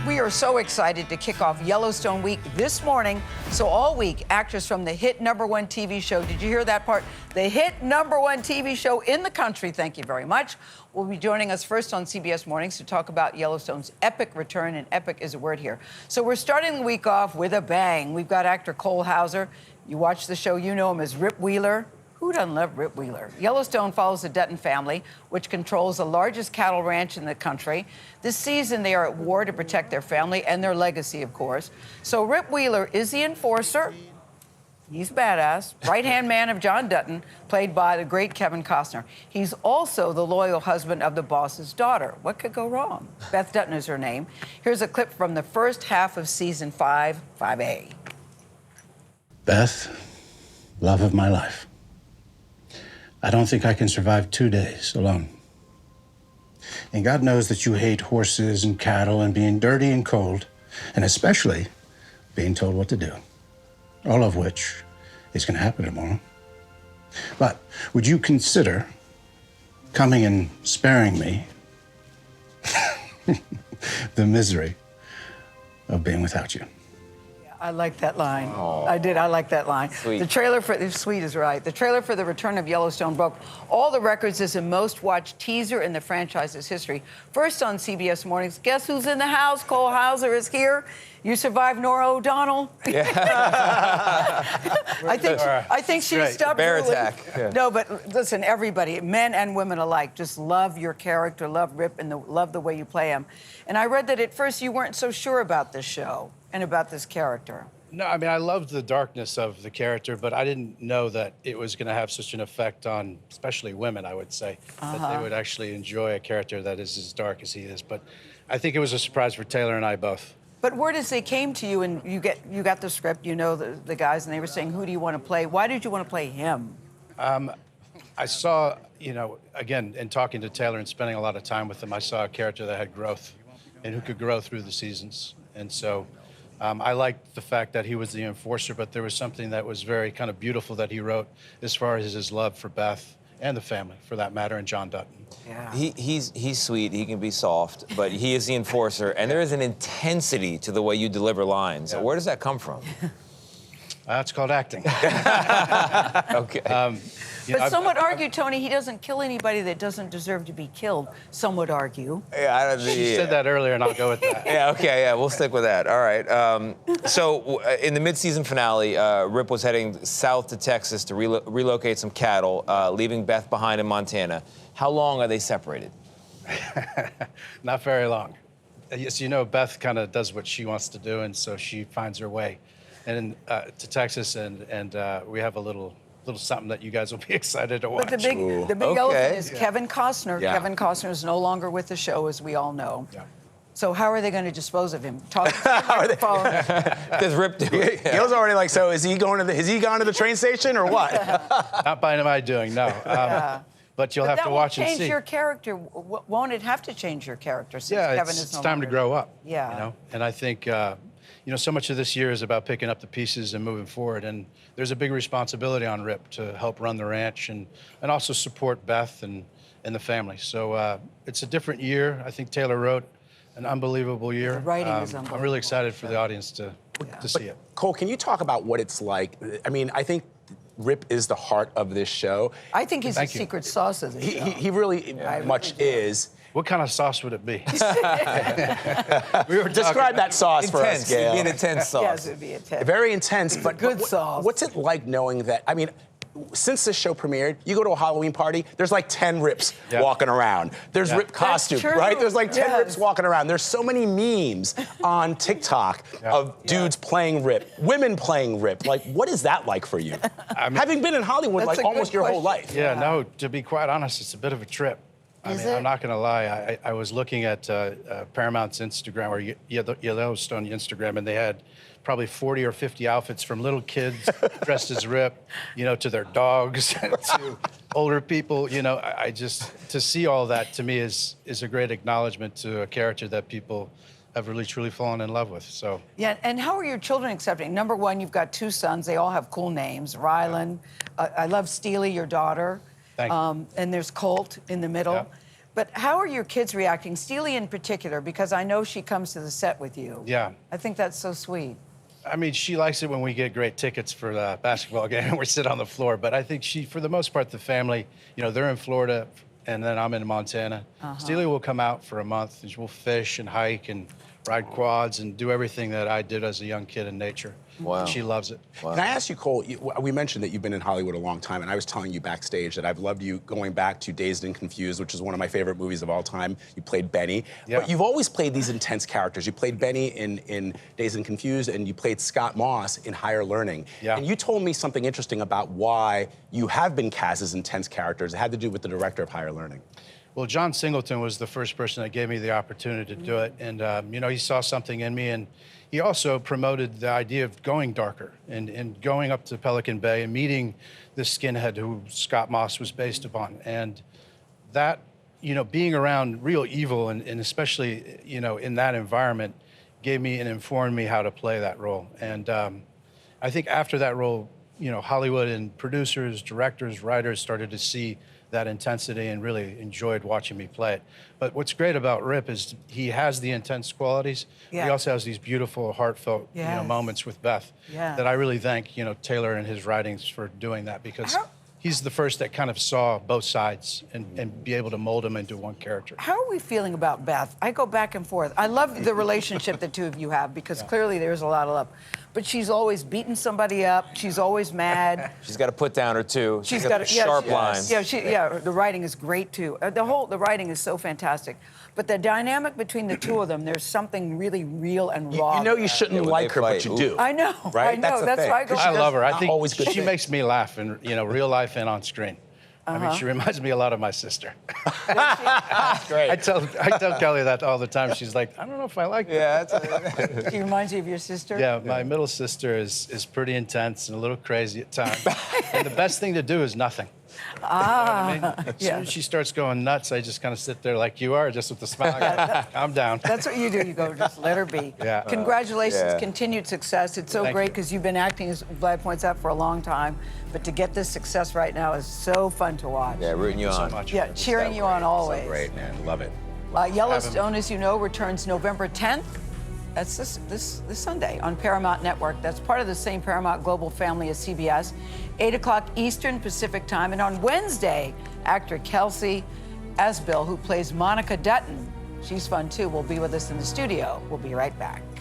we are so excited to kick off Yellowstone week this morning. So all week, actors from the hit #1 TV show, did you hear that part? The hit #1 TV show in the country, thank you very much, will be joining us first on CBS Mornings to talk about Yellowstone's epic return, and epic is a word here. So we're starting the week off with a bang. We've got actor Cole Hauser. You watch the show, you know him as Rip Wheeler. Who doesn't love Rip Wheeler? Yellowstone follows the Dutton family, which controls the largest cattle ranch in the country. This season, they are at war to protect their family and their legacy, of course. So Rip Wheeler is the enforcer. He's badass. Right-hand man of John Dutton, played by the great Kevin Costner. He's also the loyal husband of the boss's daughter. What could go wrong? Beth Dutton is her name. Here's a clip from the first half of season 5, 5A. Beth, love of my life. I don't think I can survive 2 days alone. And God knows that you hate horses and cattle and being dirty and cold, and especially being told what to do. All of which is going to happen tomorrow. But would you consider coming and sparing me the misery of being without you? I like that line. Aww. I did. I like that line. Sweet. The trailer for sweet is right. The trailer for the return of Yellowstone broke all the records as the most watched teaser in the franchise's history. First on CBS Mornings. Guess who's in the house? Cole Hauser is here. You survived Nora O'Donnell. Yeah. I think she stopped. Bear early. attack. Yeah. No, but listen, everybody, men and women alike, just love your character, love Rip, and love the way you play him. And I read that at first you weren't so sure about this show and about this character. No, I mean, I loved the darkness of the character, but I didn't know that it was going to have such an effect on, especially women, I would say, that they would actually enjoy a character that is as dark as he is. But I think it was a surprise for Taylor and I both. But word as they came to you, and you got the script, you know the guys, and they were saying, who do you want to play? Why did you want to play him? I saw, you know, again, in talking to Taylor and spending a lot of time with him, I saw a character that had growth and who could grow through the seasons. And so I liked the fact that he was the enforcer, but there was something that was very kind of beautiful that he wrote as far as his love for Beth and the family, for that matter, and John Dutton. Yeah. He's sweet, he can be soft, but he is the enforcer, and there is an intensity to the way you deliver lines. Yeah. Where does that come from? That's called acting. Okay. But some would argue, Tony, he doesn't kill anybody that doesn't deserve to be killed. Some would argue. Yeah, You said that earlier, and I'll go with that. Yeah, okay, yeah, we'll stick with that. All right. So in the mid-season finale, Rip was heading south to Texas to relocate some cattle, leaving Beth behind in Montana. How long are they separated? Not very long. Yes, you know, Beth kind of does what she wants to do, and so she finds her way to Texas, and we have a little something that you guys will be excited to watch. But the big Okay. elephant is Kevin Costner. Yeah. Kevin Costner is no longer with the show, as we all know. Yeah. So how are they going to dispose of him? Talk to the phone. Does Rip do it? Yeah. Gil's already like, so is he gone to the train station or what? Not by my doing, no. But you'll have to watch and see. That will change your character. Won't it have to change your character since Yeah, Kevin it's is no time to longer- grow up. Yeah. You know? And I think, you know, so much of this year is about picking up the pieces and moving forward. And there's a big responsibility on Rip to help run the ranch and also support Beth and the family. So it's a different year. I think Taylor wrote an unbelievable year. The writing is I'm unbelievable. really excited for the audience to see it. Cole, can you talk about what it's like? I mean, I think Rip is the heart of this show. I think he's the Thank you. secret sauce of the show. He really much is. What kind of sauce would it be? Describe that sauce for us, Intense. It'd Gayle. be an intense sauce. Yes, it'd be a test. Very intense, but good sauce. What's it like knowing that? I mean, since this show premiered, you go to a Halloween party, there's like 10 Rips walking around. There's Rip costume, true. right? There's like 10 Yes. Rips walking around. There's so many memes on TikTok of dudes playing Rip, women playing Rip. Like, what is that like for you? Having been in Hollywood That's like a almost good your whole question. life. Yeah, no, to be quite honest, it's a bit of a trip. Is I'm it? not going to lie. I was looking at Paramount's Instagram, or Yellowstone Instagram, and they had probably 40 or 50 outfits from little kids dressed as Rip, you know, to their dogs, to older people. You know, I just, to see all that, to me, is a great acknowledgement to a character that people have really, truly fallen in love with, so. Yeah, and how are your children accepting? Number one, you've got 2 sons. They all have cool names. Rylan. I love Steely, your daughter. Thank you. And there's Colt in the middle. Yeah. But how are your kids reacting? Steely in particular, because I know she comes to the set with you. Yeah. I think that's so sweet. I mean, she likes it when we get great tickets for the basketball game and we sit on the floor. But I think for the most part, the family, you know, they're in Florida and then I'm in Montana. Steely will come out for a month and we'll fish and hike and ride quads and do everything that I did as a young kid in nature. Wow. And she loves it. Wow. Can I ask you, Cole, we mentioned that you've been in Hollywood a long time, and I was telling you backstage that I've loved you going back to Dazed and Confused, which is one of my favorite movies of all time. You played Benny. Yeah. But you've always played these intense characters. You played Benny in Dazed and Confused, and you played Scott Moss in Higher Learning. Yeah. And you told me something interesting about why you have been cast as intense characters. It had to do with the director of Higher Learning. Well, John Singleton was the first person that gave me the opportunity to do it. And, you know, he saw something in me, and he also promoted the idea of going darker and going up to Pelican Bay and meeting this skinhead who Scott Moss was based upon. And that, you know, being around real evil and especially, you know, in that environment gave me and informed me how to play that role. And I think after that role, you know, Hollywood and producers, directors, writers started to see that intensity and really enjoyed watching me play it. But what's great about Rip is he has the intense qualities. Yeah. He also has these beautiful, heartfelt, you know, Yes. moments with Beth Yeah. that I really thank, you know, Taylor and his writings for doing that, because he's the first that kind of saw both sides and be able to mold them into one character. How are we feeling about Beth? I go back and forth. I love the relationship the two of you have because clearly there's a lot of love. But she's always beating somebody up. She's always mad. She's got a put down or two. She's got sharp lines. Yeah, the writing is great too. The writing is so fantastic. But the dynamic between the two of them, there's something really real and raw. You know you there. shouldn't when like they her, but fight, you ooh. do. I know. Right? I know. That's the That's thing. why I go. I love her. I not think always good she thing. makes me laugh in, you know, real life and on screen. I mean, she reminds me a lot of my sister. That's great. I tell Kelly that all the time. She's like, I don't know if I like that. Yeah, She reminds you of your sister. Yeah, my middle sister is pretty intense and a little crazy at times. And the best thing to do is nothing. You know what I mean? As soon as she starts going nuts, I just kind of sit there like you are, just with the smile. I go, calm down. That's what you do. You go, just let her be. Yeah. Congratulations, Yeah. continued success. It's so Thank great you. because you've been acting, as Vlad points out, for a long time. But to get this success right now is so fun to watch. yeah, rooting you so on. much. Yeah, cheering you on always. So great, man. Love it. Yellowstone, as you know, returns November 10th. That's this Sunday on Paramount Network. That's part of the same Paramount Global family as CBS. 8 o'clock Eastern Pacific Time. And on Wednesday, actor Kelsey Asbill, who plays Monica Dutton, she's fun too, will be with us in the studio. We'll be right back.